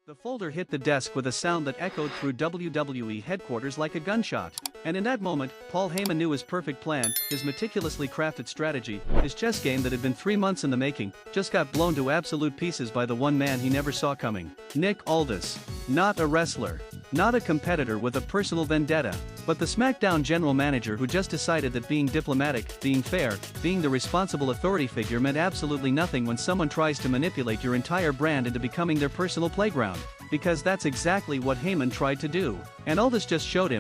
The folder hit the desk with a sound that echoed through WWE headquarters like a gunshot. And in that moment, Paul Heyman knew his perfect plan, his meticulously crafted strategy, his chess game that had been 3 months in the making, just got blown to absolute pieces by the one man he never saw coming. Nick Aldis. Not a wrestler. Not a competitor with a personal vendetta, but the SmackDown general manager who just decided that being diplomatic, being fair, being the responsible authority figure meant absolutely nothing when someone tries to manipulate your entire brand into becoming their personal playground. Because that's exactly what Heyman tried to do. And Aldis just showed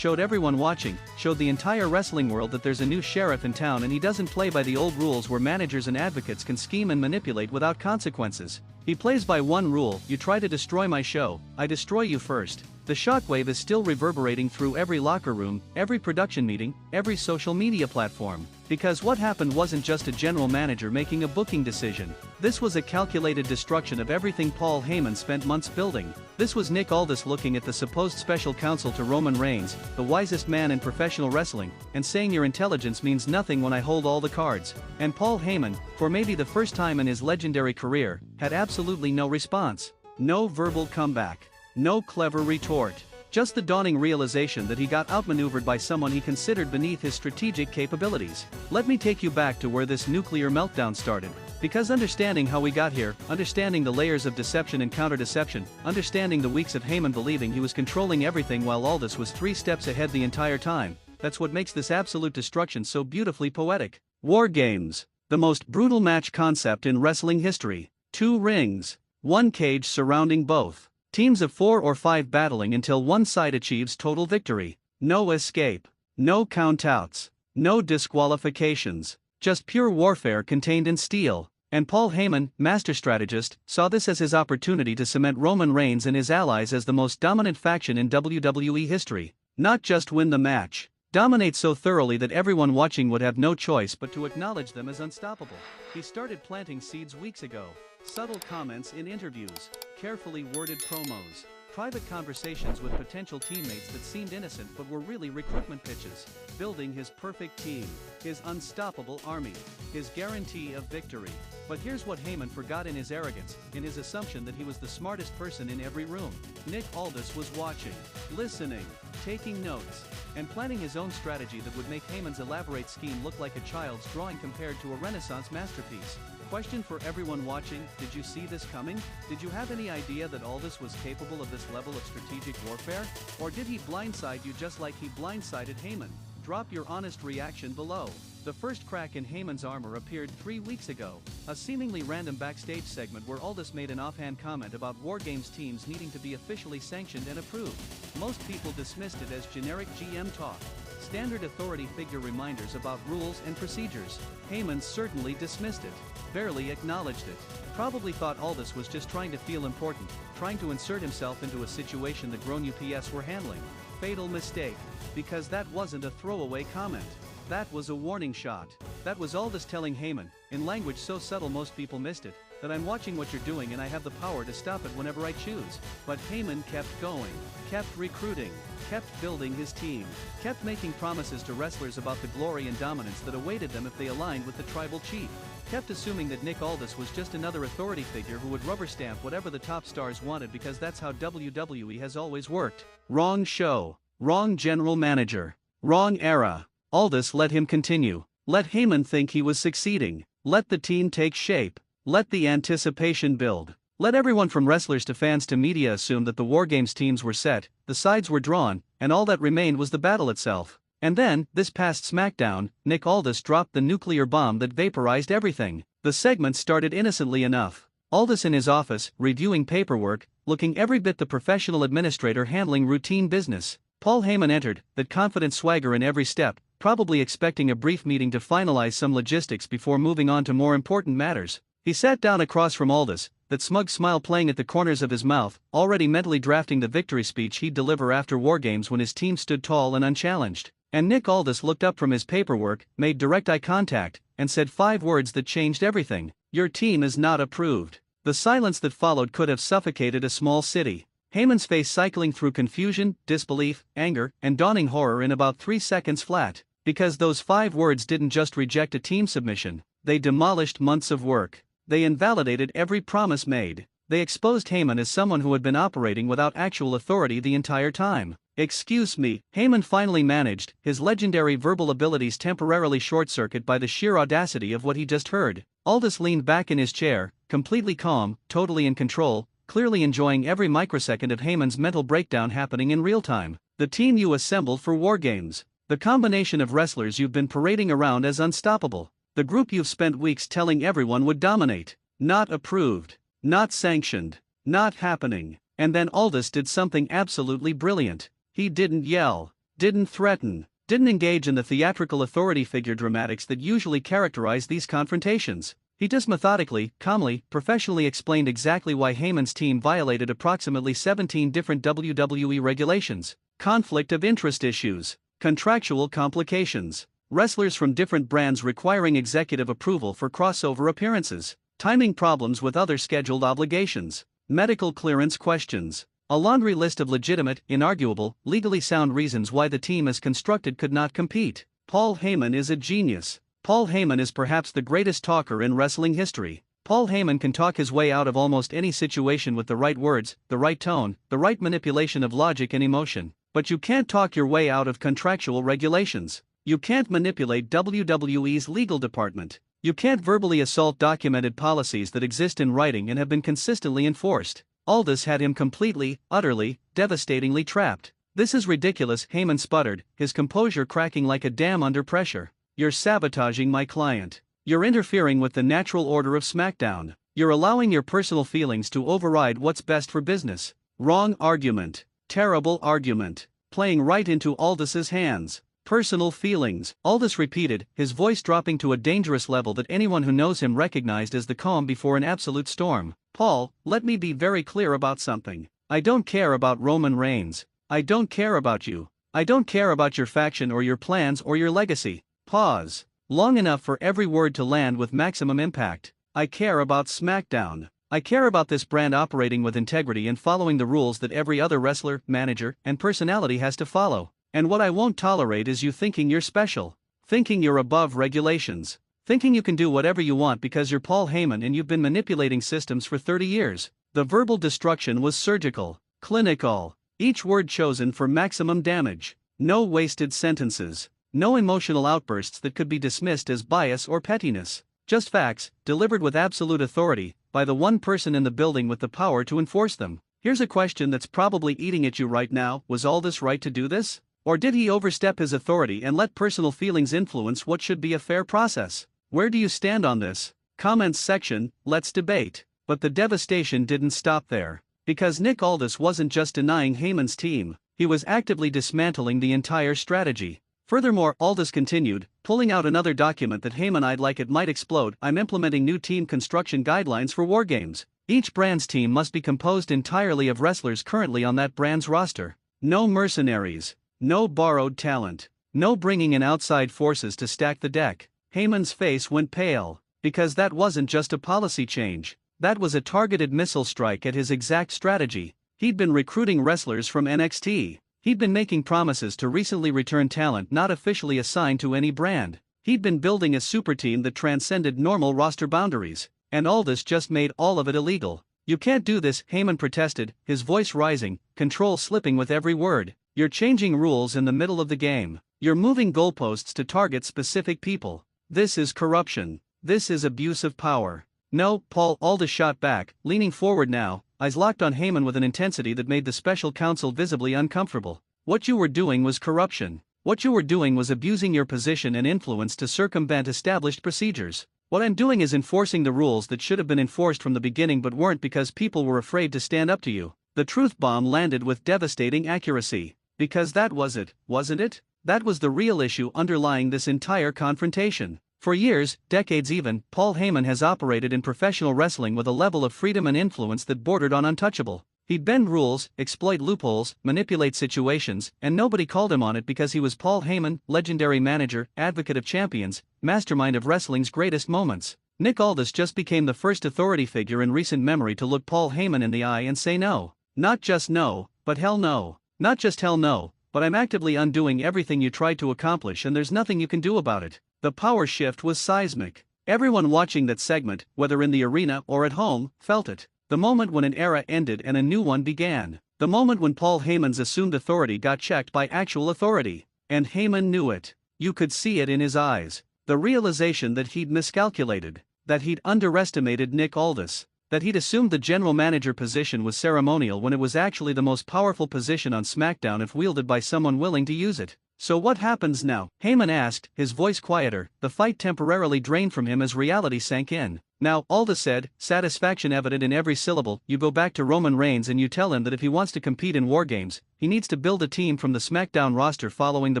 everyone watching, showed the entire wrestling world that there's a new sheriff in town and he doesn't play by the old rules where managers and advocates can scheme and manipulate without consequences. He plays by one rule: you try to destroy my show, I destroy you first. The shockwave is still reverberating through every locker room, every production meeting, every social media platform. Because what happened wasn't just a general manager making a booking decision. This was a calculated destruction of everything Paul Heyman spent months building. This was Nick Aldis looking at the supposed special counsel to Roman Reigns, the wisest man in professional wrestling, and saying your intelligence means nothing when I hold all the cards. And Paul Heyman, for maybe the first time in his legendary career, had absolutely no response. No verbal comeback. No clever retort. Just the dawning realization that he got outmaneuvered by someone he considered beneath his strategic capabilities. Let me take you back to where this nuclear meltdown started. Because understanding how we got here, understanding the layers of deception and counter-deception, understanding the weeks of Heyman believing he was controlling everything while Aldis was 3 steps ahead the entire time, that's what makes this absolute destruction so beautifully poetic. War Games. The most brutal match concept in wrestling history. 2 rings. 1 cage surrounding both. Teams of 4 or 5 battling until one side achieves total victory. No escape. No countouts. No disqualifications. Just pure warfare contained in steel. And Paul Heyman, master strategist, saw this as his opportunity to cement Roman Reigns and his allies as the most dominant faction in WWE history. Not just win the match. Dominate so thoroughly that everyone watching would have no choice but to acknowledge them as unstoppable. He started planting seeds weeks ago. Subtle comments in interviews, carefully worded promos, private conversations with potential teammates that seemed innocent but were really recruitment pitches, building his perfect team, his unstoppable army, his guarantee of victory. But here's what Heyman forgot in his arrogance, in his assumption that he was the smartest person in every room. Nick Aldis was watching, listening, taking notes, and planning his own strategy that would make Heyman's elaborate scheme look like a child's drawing compared to a Renaissance masterpiece. Question for everyone watching: did you see this coming? Did you have any idea that Aldis was capable of this level of strategic warfare? Or did he blindside you just like he blindsided Heyman? Drop your honest reaction below. The first crack in Heyman's armor appeared 3 weeks ago, a seemingly random backstage segment where Aldis made an offhand comment about War Games teams needing to be officially sanctioned and approved. Most people dismissed it as generic GM talk, standard authority figure reminders about rules and procedures. Heyman certainly dismissed it, barely acknowledged it. Probably thought Aldis was just trying to feel important, trying to insert himself into a situation the grown UPS were handling. Fatal mistake, because that wasn't a throwaway comment. That was a warning shot. That was Aldis telling Heyman, in language so subtle most people missed it, that I'm watching what you're doing and I have the power to stop it whenever I choose. But Heyman kept going, kept recruiting, kept building his team, kept making promises to wrestlers about the glory and dominance that awaited them if they aligned with the tribal chief, kept assuming that Nick Aldis was just another authority figure who would rubber stamp whatever the top stars wanted because that's how WWE has always worked. Wrong show. Wrong general manager. Wrong era. Aldis let him continue. Let Heyman think he was succeeding. Let the team take shape. Let the anticipation build. Let everyone from wrestlers to fans to media assume that the War Games teams were set, the sides were drawn, and all that remained was the battle itself. And then, this past SmackDown, Nick Aldis dropped the nuclear bomb that vaporized everything. The segment started innocently enough. Aldis in his office, reviewing paperwork, looking every bit the professional administrator handling routine business. Paul Heyman entered, that confident swagger in every step, probably expecting a brief meeting to finalize some logistics before moving on to more important matters. He sat down across from Aldis, that smug smile playing at the corners of his mouth, already mentally drafting the victory speech he'd deliver after War Games when his team stood tall and unchallenged. And Nick Aldis looked up from his paperwork, made direct eye contact, and said 5 words that changed everything. Your team is not approved. The silence that followed could have suffocated a small city. Heyman's face cycling through confusion, disbelief, anger, and dawning horror in about 3 seconds flat. Because those 5 words didn't just reject a team submission, they demolished months of work. They invalidated every promise made. They exposed Heyman as someone who had been operating without actual authority the entire time. "Excuse me," Heyman finally managed, his legendary verbal abilities temporarily short-circuited by the sheer audacity of what he just heard. Aldis leaned back in his chair, completely calm, totally in control, clearly enjoying every microsecond of Heyman's mental breakdown happening in real time. "The team you assembled for War Games. The combination of wrestlers you've been parading around as unstoppable. The group you've spent weeks telling everyone would dominate. Not approved. Not sanctioned. Not happening." And then Aldis did something absolutely brilliant. He didn't yell, didn't threaten, didn't engage in the theatrical authority figure dramatics that usually characterize these confrontations. He just methodically, calmly, professionally explained exactly why Heyman's team violated approximately 17 different WWE regulations. Conflict of interest issues, contractual complications, wrestlers from different brands requiring executive approval for crossover appearances, timing problems with other scheduled obligations, medical clearance questions. A laundry list of legitimate, inarguable, legally sound reasons why the team as constructed could not compete. Paul Heyman is a genius. Paul Heyman is perhaps the greatest talker in wrestling history. Paul Heyman can talk his way out of almost any situation with the right words, the right tone, the right manipulation of logic and emotion. But you can't talk your way out of contractual regulations. You can't manipulate WWE's legal department. You can't verbally assault documented policies that exist in writing and have been consistently enforced. Aldis had him completely, utterly, devastatingly trapped. "This is ridiculous," Heyman sputtered, his composure cracking like a dam under pressure. "You're sabotaging my client. You're interfering with the natural order of SmackDown. You're allowing your personal feelings to override what's best for business." Wrong argument. Terrible argument. Playing right into Aldis's hands. "Personal feelings," Aldis repeated, his voice dropping to a dangerous level that anyone who knows him recognized as the calm before an absolute storm. "Paul, let me be very clear about something. I don't care about Roman Reigns. I don't care about you. I don't care about your faction or your plans or your legacy." Pause. Long enough for every word to land with maximum impact. "I care about SmackDown. I care about this brand operating with integrity and following the rules that every other wrestler, manager, and personality has to follow. And what I won't tolerate is you thinking you're special. Thinking you're above regulations. Thinking you can do whatever you want because you're Paul Heyman and you've been manipulating systems for 30 years. The verbal destruction was surgical, clinical, each word chosen for maximum damage. No wasted sentences. No emotional outbursts that could be dismissed as bias or pettiness. Just facts, delivered with absolute authority, by the one person in the building with the power to enforce them. Here's a question that's probably eating at you right now: was Aldis right to do this? Or did he overstep his authority and let personal feelings influence what should be a fair process? Where do you stand on this? Comments section, let's debate. But the devastation didn't stop there. Because Nick Aldis wasn't just denying Heyman's team, he was actively dismantling the entire strategy. Furthermore, Aldis continued, pulling out another document that Heyman eyed like it might explode. "I'm implementing new team construction guidelines for War Games. Each brand's team must be composed entirely of wrestlers currently on that brand's roster. No mercenaries. No borrowed talent. No bringing in outside forces to stack the deck." Heyman's face went pale, because that wasn't just a policy change, that was a targeted missile strike at his exact strategy. He'd been recruiting wrestlers from NXT. He'd been making promises to recently return talent not officially assigned to any brand. He'd been building a super team that transcended normal roster boundaries, and Aldis just made all of it illegal. "You can't do this," Heyman protested, his voice rising, control slipping with every word. "You're changing rules in the middle of the game. You're moving goalposts to target specific people. This is corruption. This is abuse of power." "No, Paul," Aldis shot back, leaning forward now, eyes locked on Heyman with an intensity that made the special counsel visibly uncomfortable. "What you were doing was corruption. What you were doing was abusing your position and influence to circumvent established procedures. What I'm doing is enforcing the rules that should have been enforced from the beginning but weren't because people were afraid to stand up to you." The truth bomb landed with devastating accuracy. Because that was it, wasn't it? That was the real issue underlying this entire confrontation. For years, decades even, Paul Heyman has operated in professional wrestling with a level of freedom and influence that bordered on untouchable. He'd bend rules, exploit loopholes, manipulate situations, and nobody called him on it because he was Paul Heyman, legendary manager, advocate of champions, mastermind of wrestling's greatest moments. Nick Aldis just became the first authority figure in recent memory to look Paul Heyman in the eye and say no. Not just no, but hell no. Not just hell no, but I'm actively undoing everything you tried to accomplish and there's nothing you can do about it. The power shift was seismic. Everyone watching that segment, whether in the arena or at home, felt it. The moment when an era ended and a new one began. The moment when Paul Heyman's assumed authority got checked by actual authority. And Heyman knew it. You could see it in his eyes. The realization that he'd miscalculated, that he'd underestimated Nick Aldis, that he'd assumed the general manager position was ceremonial when it was actually the most powerful position on SmackDown if wielded by someone willing to use it. So what happens now? Heyman asked, his voice quieter, the fight temporarily drained from him as reality sank in. Now, Aldis said, satisfaction evident in every syllable, you go back to Roman Reigns and you tell him that if he wants to compete in War Games, he needs to build a team from the SmackDown roster following the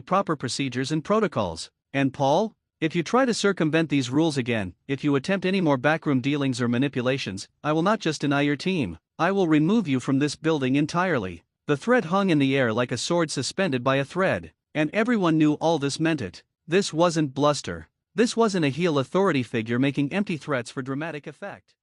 proper procedures and protocols. And Paul? If you try to circumvent these rules again, if you attempt any more backroom dealings or manipulations, I will not just deny your team, I will remove you from this building entirely. The threat hung in the air like a sword suspended by a thread, and everyone knew Aldis meant it. This wasn't bluster. This wasn't a heel authority figure making empty threats for dramatic effect.